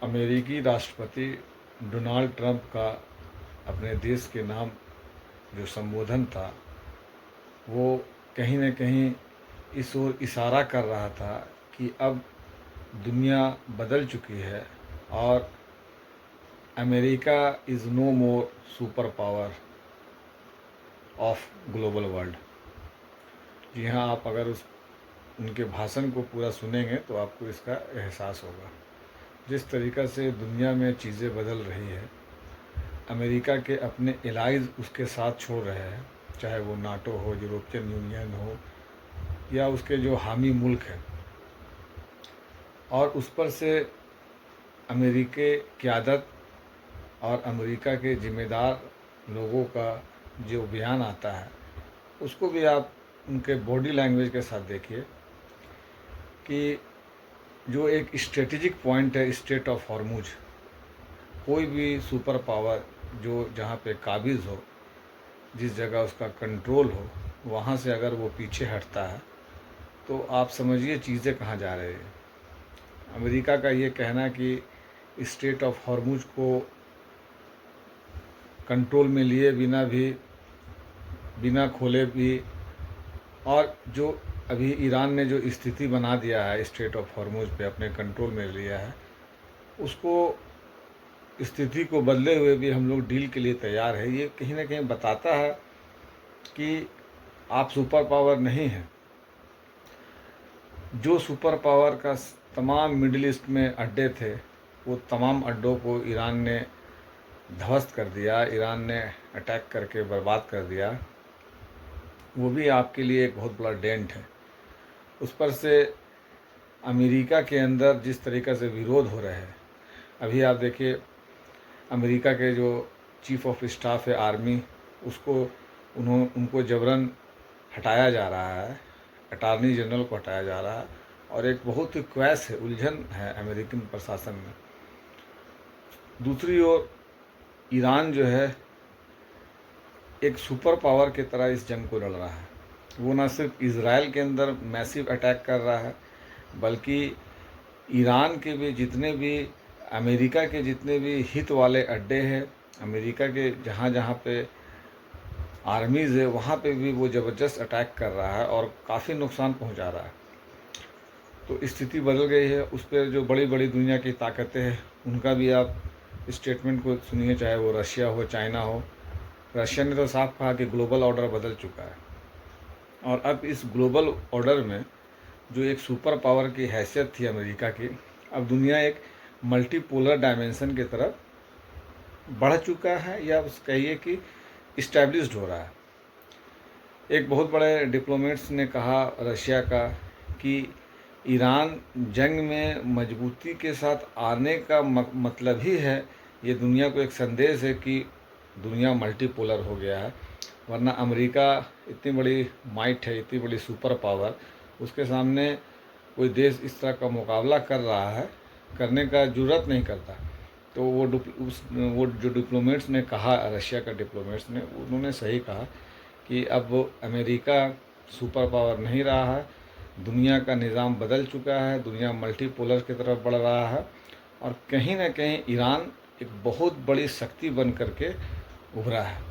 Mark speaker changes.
Speaker 1: अमेरिकी राष्ट्रपति Donald Trump का अपने देश के नाम जो संबोधन था वो कहीं न कहीं इस ओर इशारा कर रहा था कि अब दुनिया बदल चुकी है और America is no more super power of global world. जी हाँ, आप अगर उनके भाषण को पूरा सुनेंगे तो आपको इसका एहसास होगा। जिस तरीक़ा से दुनिया में चीज़ें बदल रही है, अमेरिका के अपने एलाइज उसके साथ छोड़ रहे हैं, चाहे वो नाटो हो, यूरोपियन यूनियन हो या उसके जो हामी मुल्क हैं, और उस पर से अमेरिकी क़यादत और अमेरिका के ज़िम्मेदार लोगों का जो बयान आता है उसको भी आप उनके बॉडी लैंग्वेज के साथ देखिए कि जो एक स्ट्रेटेजिक पॉइंट है स्ट्रेट ऑफ हॉर्मुज, कोई भी सुपर पावर जो जहाँ पे काबिज़ हो, जिस जगह उसका कंट्रोल हो, वहाँ से अगर वो पीछे हटता है तो आप समझिए चीज़ें कहाँ जा रही हैं। अमेरिका का ये कहना कि स्ट्रेट ऑफ हॉर्मुज को कंट्रोल में लिए बिना खोले भी, और जो अभी ईरान ने जो स्थिति बना दिया है स्ट्रेट ऑफ हॉर्मुज पे अपने कंट्रोल में लिया है, उसको स्थिति को बदले हुए भी हम लोग डील के लिए तैयार है। ये कहीं ना कहीं बताता है कि आप सुपर पावर नहीं हैं। जो सुपर पावर का तमाम मिडिल ईस्ट में अड्डे थे, वो तमाम अड्डों को ईरान ने ध्वस्त कर दिया, ईरान ने अटैक करके बर्बाद कर दिया। वो भी आपके लिए एक बहुत बड़ा डेंट है। उस पर से अमेरिका के अंदर जिस तरीक़े से विरोध हो रहे हैं, अभी आप देखिए अमेरिका के जो चीफ ऑफ स्टाफ है आर्मी, उनको जबरन हटाया जा रहा है, अटॉर्नी जनरल को हटाया जा रहा है, और एक बहुत ही क्वैस है, उलझन है अमेरिकन प्रशासन में। दूसरी ओर ईरान जो है एक सुपर पावर की तरह इस जंग को लड़ रहा है। वो ना सिर्फ इज़राइल के अंदर मैसिव अटैक कर रहा है, बल्कि ईरान के भी जितने भी अमेरिका के जितने भी हित वाले अड्डे हैं, अमेरिका के जहाँ जहाँ पे आर्मीज़ है, वहाँ पे भी वो ज़बरदस्त अटैक कर रहा है और काफ़ी नुकसान पहुँचा रहा है। तो स्थिति बदल गई है। उस पर जो बड़ी बड़ी दुनिया की ताकतें हैं उनका भी आप स्टेटमेंट को सुनिए, चाहे वो रशिया हो, चाइना हो। रशिया ने तो साफ कहा कि ग्लोबल ऑर्डर बदल चुका है, और अब इस ग्लोबल ऑर्डर में जो एक सुपर पावर की हैसियत थी अमेरिका की, अब दुनिया एक मल्टीपोलर डायमेंशन की तरफ बढ़ चुका है, या उस कहिए कि इस्टेब्लिश्ड हो रहा है। एक बहुत बड़े डिप्लोमेट्स ने कहा रशिया का कि ईरान जंग में मजबूती के साथ आने का मतलब ही है, ये दुनिया को एक संदेश है कि दुनिया मल्टीपोलर हो गया है। वरना अमेरिका इतनी बड़ी माइट है, इतनी बड़ी सुपर पावर, उसके सामने कोई देश इस तरह का मुकाबला कर रहा है, करने का जुर्रत नहीं करता। तो वो जो डिप्लोमेट्स ने कहा, रशिया का डिप्लोमेट्स ने, उन्होंने सही कहा कि अब अमेरिका सुपर पावर नहीं रहा है, दुनिया का निज़ाम बदल चुका है, दुनिया मल्टीपोलर की तरफ बढ़ रहा है, और कहीं ना कहीं ईरान एक बहुत बड़ी शक्ति बन करके उभरा है।